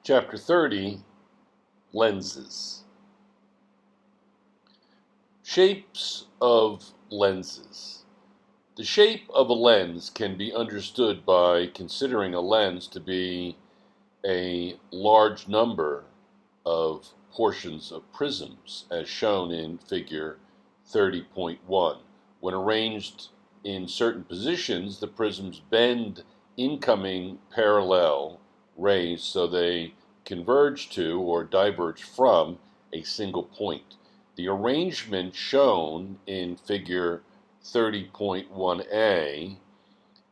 Chapter 30, Lenses. Shapes of lenses. The shape of a lens can be understood by considering a lens to be a large number of portions of prisms, as shown in figure 30.1. When arranged in certain positions, the prisms bend incoming parallel rays so they converge to or diverge from a single point. The arrangement shown in figure 30.1a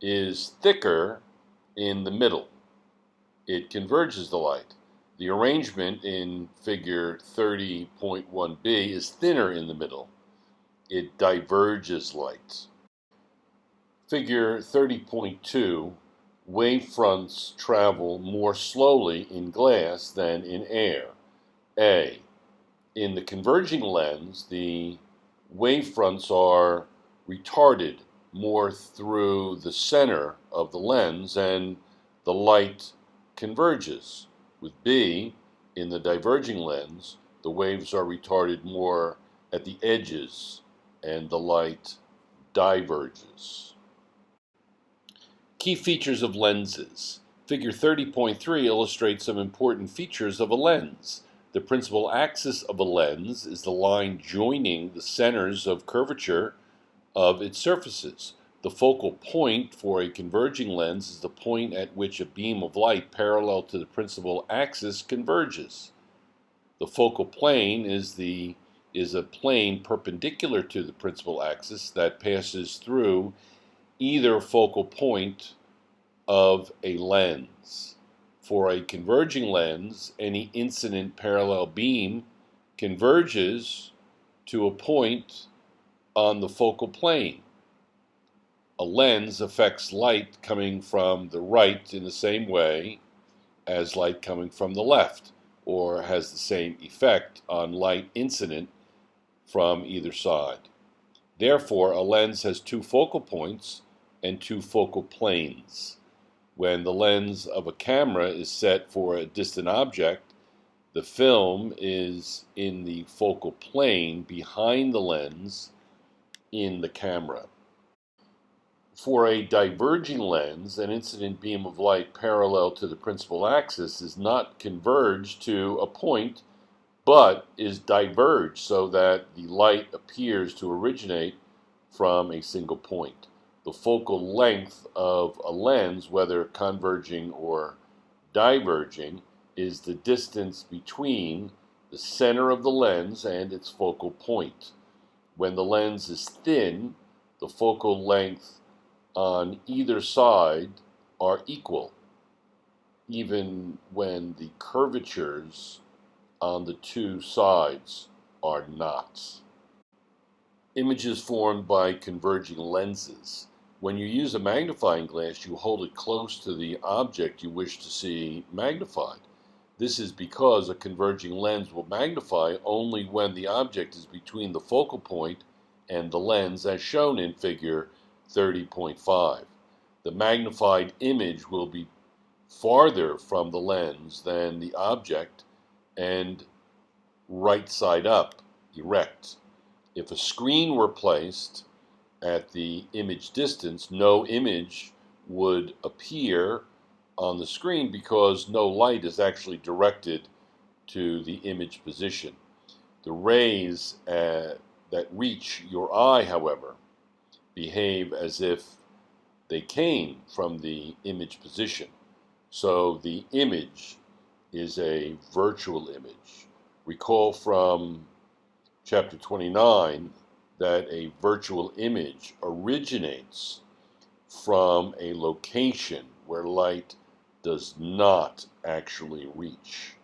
is thicker in the middle. It converges the light. The arrangement in figure 30.1b is thinner in the middle. It diverges light. Figure 30.2, wavefronts travel more slowly in glass than in air. A. In the converging lens, the wavefronts are retarded more through the center of the lens and the light converges. With B, in the diverging lens, the waves are retarded more at the edges and the light diverges. Key features of lenses. Figure 30.3 illustrates some important features of a lens. The principal axis of a lens is the line joining the centers of curvature of its surfaces. The focal point for a converging lens is the point at which a beam of light parallel to the principal axis converges. The focal plane is a plane perpendicular to the principal axis that passes through either focal point of a lens. For a converging lens, any incident parallel beam converges to a point on the focal plane. A lens affects light coming from the right in the same way as light coming from the left, or has the same effect on light incident from either side. Therefore, a lens has two focal points and two focal planes. When the lens of a camera is set for a distant object, the film is in the focal plane behind the lens in the camera. For a diverging lens, an incident beam of light parallel to the principal axis is not converged to a point, but is diverged so that the light appears to originate from a single point. The focal length of a lens, whether converging or diverging, is the distance between the center of the lens and its focal point. When the lens is thin, the focal length on either side are equal, even when the curvatures on the two sides are not. Images formed by converging lenses. When you use a magnifying glass, you hold it close to the object you wish to see magnified. This is because a converging lens will magnify only when the object is between the focal point and the lens, as shown in figure 30.5. The magnified image will be farther from the lens than the object and right side up, erect. If a screen were placed at the image distance, no image would appear on the screen because no light is actually directed to the image position. The rays that reach your eye, however, behave as if they came from the image position. So the image is a virtual image. Recall from chapter 29 that a virtual image originates from a location where light does not actually reach.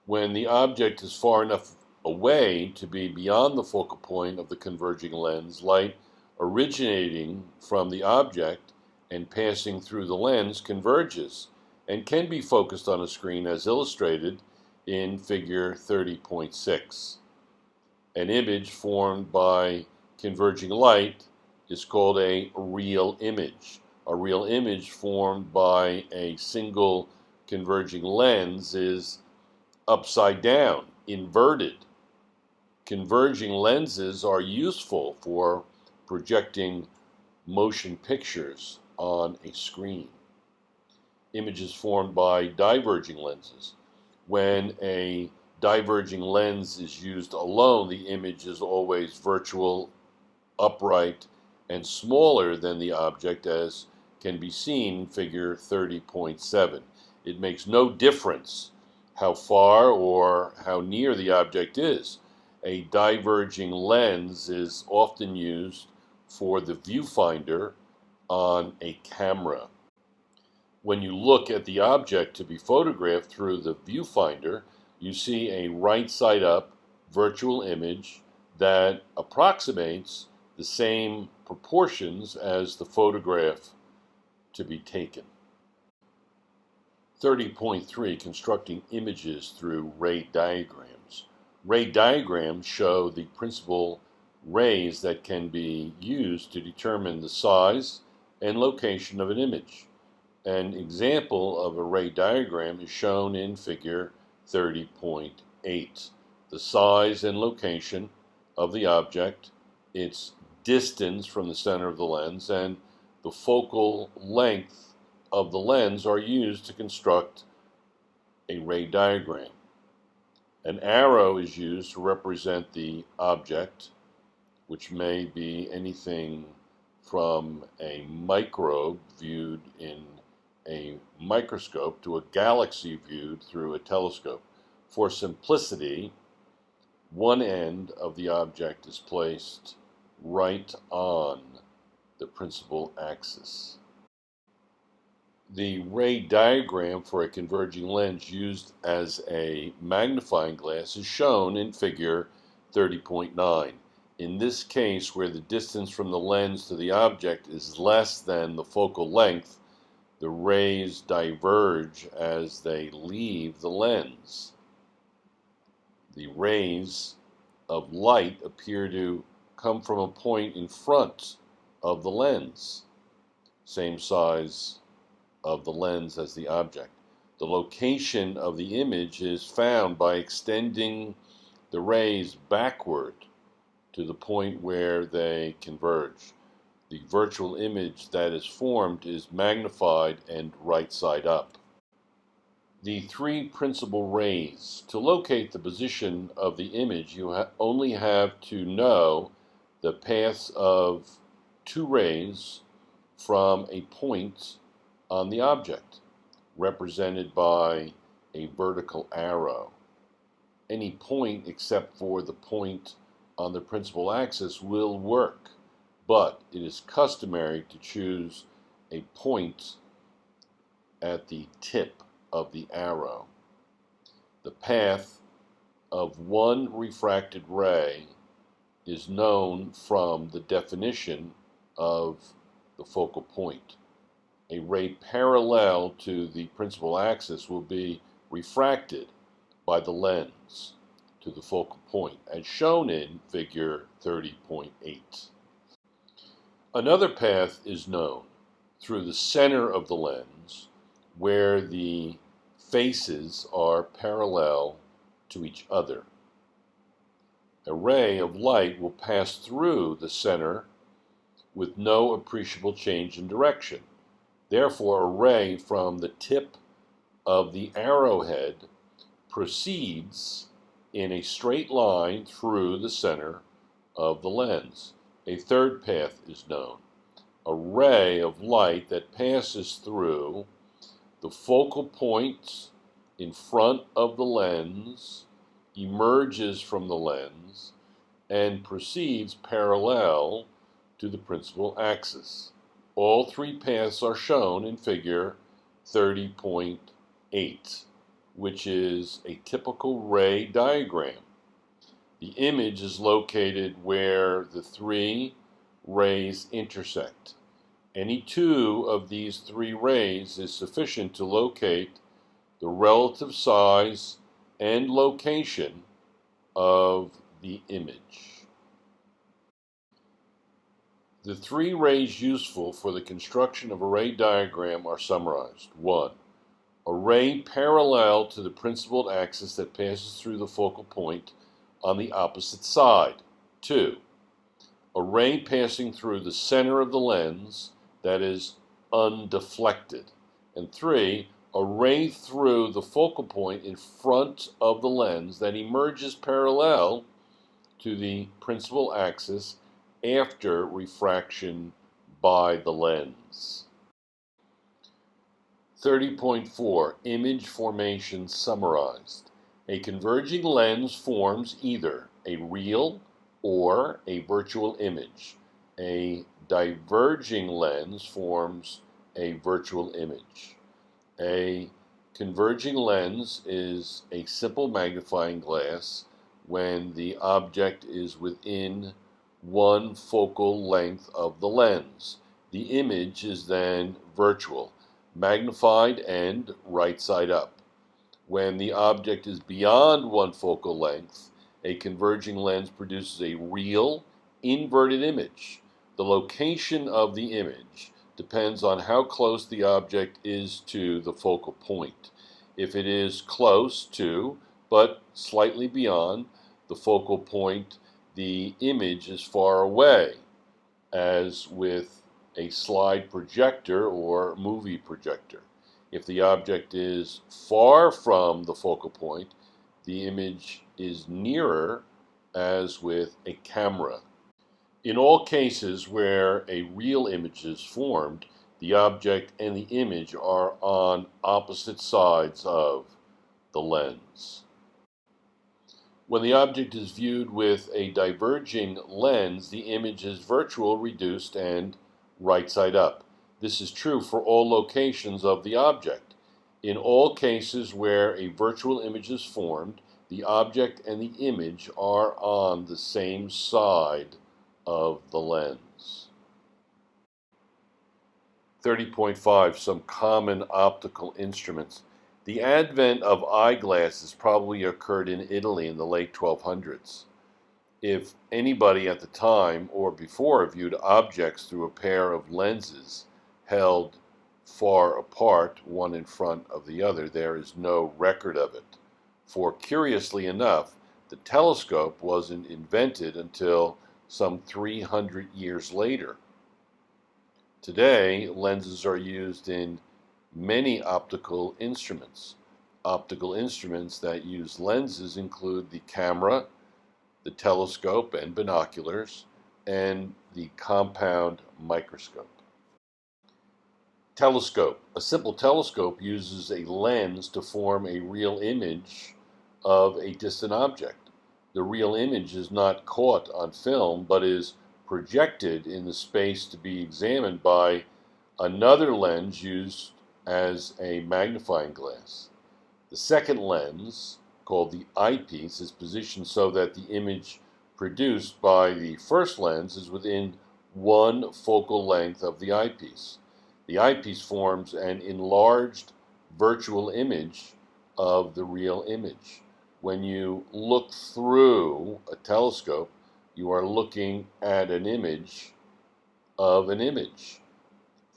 When the object is far enough away to be beyond the focal point of the converging lens, light originating from the object and passing through the lens converges and can be focused on a screen as illustrated in figure 30.6. An image formed by converging light is called a real image. A real image formed by a single converging lens is upside down, inverted. Converging lenses are useful for projecting motion pictures on a screen. Images formed by diverging lenses. When a diverging lens is used alone, the image is always virtual, upright, and smaller than the object, as can be seen in figure 30.7. It makes no difference how far or how near the object is. A diverging lens is often used for the viewfinder on a camera. When you look at the object to be photographed through the viewfinder, you see a right side up virtual image that approximates the same proportions as the photograph to be taken. 30.3 Constructing images through ray diagrams. Ray diagrams show the principal rays that can be used to determine the size and location of an image. An example of a ray diagram is shown in figure 30.8. The size and location of the object, its distance from the center of the lens, and the focal length of the lens are used to construct a ray diagram. An arrow is used to represent the object, which may be anything from a microbe viewed in a microscope to a galaxy viewed through a telescope. For simplicity, one end of the object is placed right on the principal axis. The ray diagram for a converging lens used as a magnifying glass is shown in figure 30.9. In this case, where the distance from the lens to the object is less than the focal length, the rays diverge as they leave the lens. The rays of light appear to come from a point in front of the lens, same size of the lens as the object. The location of the image is found by extending the rays backward to the point where they converge. The virtual image that is formed is magnified and right side up. The three principal rays. To locate the position of the image, you only have to know the paths of two rays from a point on the object, represented by a vertical arrow. Any point except for the point on the principal axis will work, but it is customary to choose a point at the tip of the arrow. The path of one refracted ray is known from the definition of the focal point. A ray parallel to the principal axis will be refracted by the lens to the focal point, as shown in figure 30.8. Another path is known through the center of the lens, where the faces are parallel to each other. A ray of light will pass through the center with no appreciable change in direction. Therefore, a ray from the tip of the arrowhead proceeds in a straight line through the center of the lens. A third path is known. A ray of light that passes through the focal point in front of the lens, emerges from the lens, and proceeds parallel to the principal axis. All three paths are shown in figure 30.8, which is a typical ray diagram. The image is located where the three rays intersect. Any two of these three rays is sufficient to locate the relative size and location of the image. The three rays useful for the construction of a ray diagram are summarized. 1. A ray parallel to the principal axis that passes through the focal point on the opposite side. 2. A ray passing through the center of the lens that is undeflected. And 3. A ray through the focal point in front of the lens that emerges parallel to the principal axis after refraction by the lens. 30.4 Image formation summarized. A converging lens forms either a real or a virtual image. A diverging lens forms a virtual image. A converging lens is a simple magnifying glass when the object is within one focal length of the lens. The image is then virtual, magnified and right side up. When the object is beyond one focal length, a converging lens produces a real, inverted image. The location of the image depends on how close the object is to the focal point. If it is close to, but slightly beyond, the focal point, the image is far away, as with a slide projector or movie projector. If the object is far from the focal point, the image is nearer, as with a camera. In all cases where a real image is formed, the object and the image are on opposite sides of the lens. When the object is viewed with a diverging lens, the image is virtual, reduced, and right side up. This is true for all locations of the object. In all cases where a virtual image is formed, the object and the image are on the same side of the lens. 30.5 Some common optical instruments. The advent of eyeglasses probably occurred in Italy in the late 1200s. If anybody at the time or before viewed objects through a pair of lenses held far apart, one in front of the other, there is no record of it. For curiously enough, the telescope wasn't invented until some 300 years later. Today, lenses are used in many optical instruments. Optical instruments that use lenses include the camera, the telescope and binoculars, and the compound microscope. Telescope. A simple telescope uses a lens to form a real image of a distant object. The real image is not caught on film, but is projected in the space to be examined by another lens used as a magnifying glass. The second lens, called the eyepiece, is positioned so that the image produced by the first lens is within one focal length of the eyepiece. The eyepiece forms an enlarged virtual image of the real image. When you look through a telescope, you are looking at an image of an image.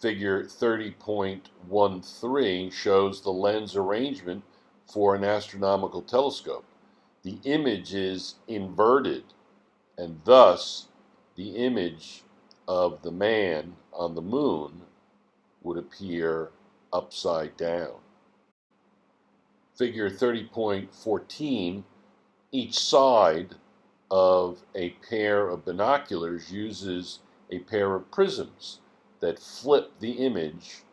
Figure 30.13 shows the lens arrangement for an astronomical telescope. The image is inverted, and thus the image of the man on the moon would appear upside down. Figure 30.14, each side of a pair of binoculars uses a pair of prisms that flip the image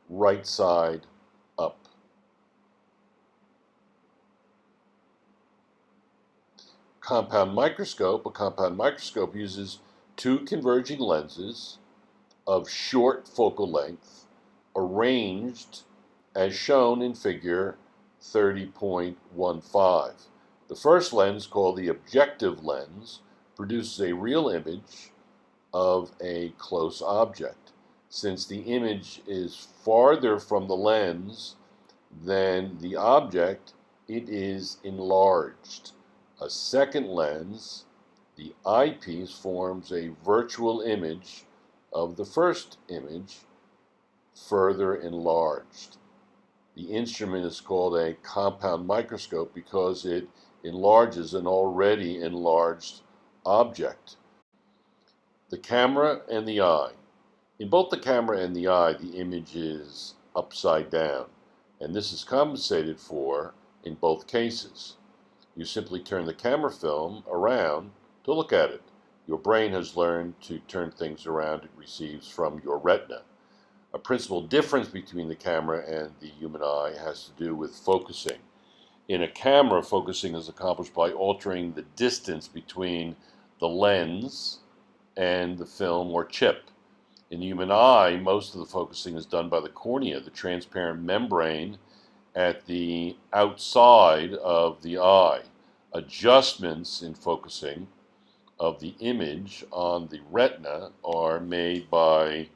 right side up. Compound microscope. A compound microscope uses two converging lenses of short focal length arranged as shown in figure 30.15. The first lens, called the objective lens, produces a real image of a close object. Since the image is farther from the lens than the object, it is enlarged. A second lens, the eyepiece, forms a virtual image of the first image, further enlarged. The instrument is called a compound microscope because it enlarges an already enlarged object. The camera and the eye. In both the camera and the eye, the image is upside down, and this is compensated for in both cases. You simply turn the camera film around to look at it. Your brain has learned to turn things around it receives from your retina. A principal difference between the camera and the human eye has to do with focusing. In a camera, focusing is accomplished by altering the distance between the lens and the film or chip. In the human eye, most of the focusing is done by the cornea, the transparent membrane at the outside of the eye. Adjustments in focusing of the image on the retina are made by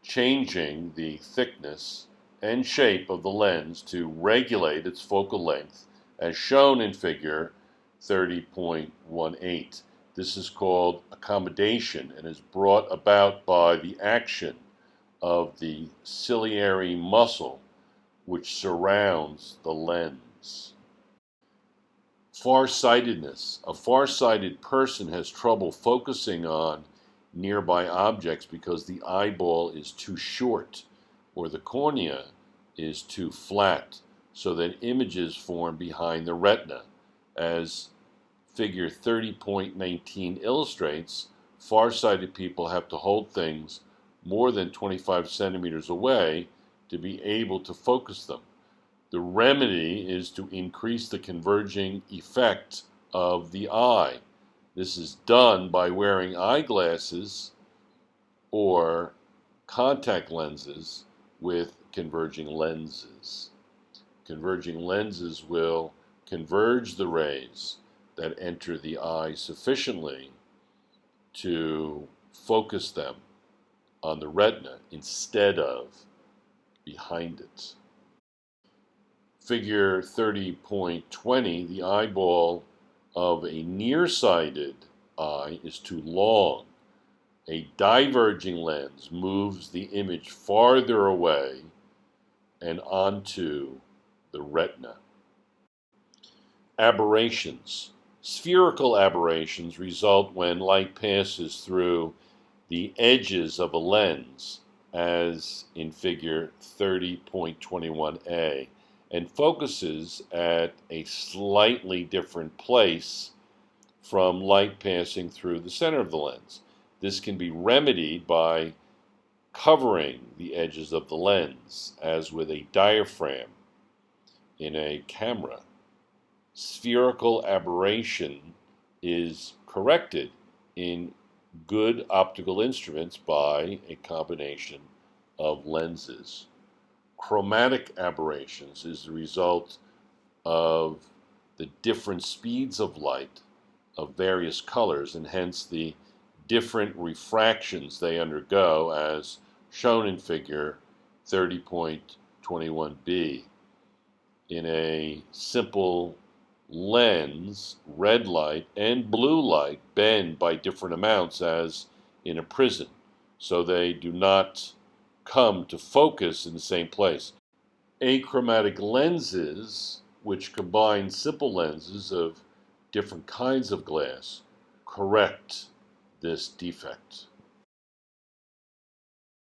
changing the thickness and shape of the lens to regulate its focal length, as shown in figure 30.18. This is called accommodation and is brought about by the action of the ciliary muscle which surrounds the lens. Farsightedness. A farsighted person has trouble focusing on nearby objects because the eyeball is too short or the cornea is too flat, so that images form behind the retina. As figure 30.19 illustrates, farsighted people have to hold things more than 25 centimeters away to be able to focus them. The remedy is to increase the converging effect of the eye. This is done by wearing eyeglasses or contact lenses with converging lenses. Converging lenses will converge the rays that enter the eye sufficiently to focus them on the retina instead of behind it. Figure 30.20, the eyeball of a nearsighted eye is too long. A diverging lens moves the image farther away and onto the retina. Aberrations. Spherical aberrations result when light passes through the edges of a lens, as in figure 30.21a, and focuses at a slightly different place from light passing through the center of the lens. This can be remedied by covering the edges of the lens, as with a diaphragm in a camera. Spherical aberration is corrected in good optical instruments by a combination of lenses. Chromatic aberrations is the result of the different speeds of light of various colors, and hence the different refractions they undergo, as shown in figure 30.21b. In a simple lens, red light and blue light bend by different amounts, as in a prism, so they do not come to focus in the same place. Achromatic lenses, which combine simple lenses of different kinds of glass, correct this defect.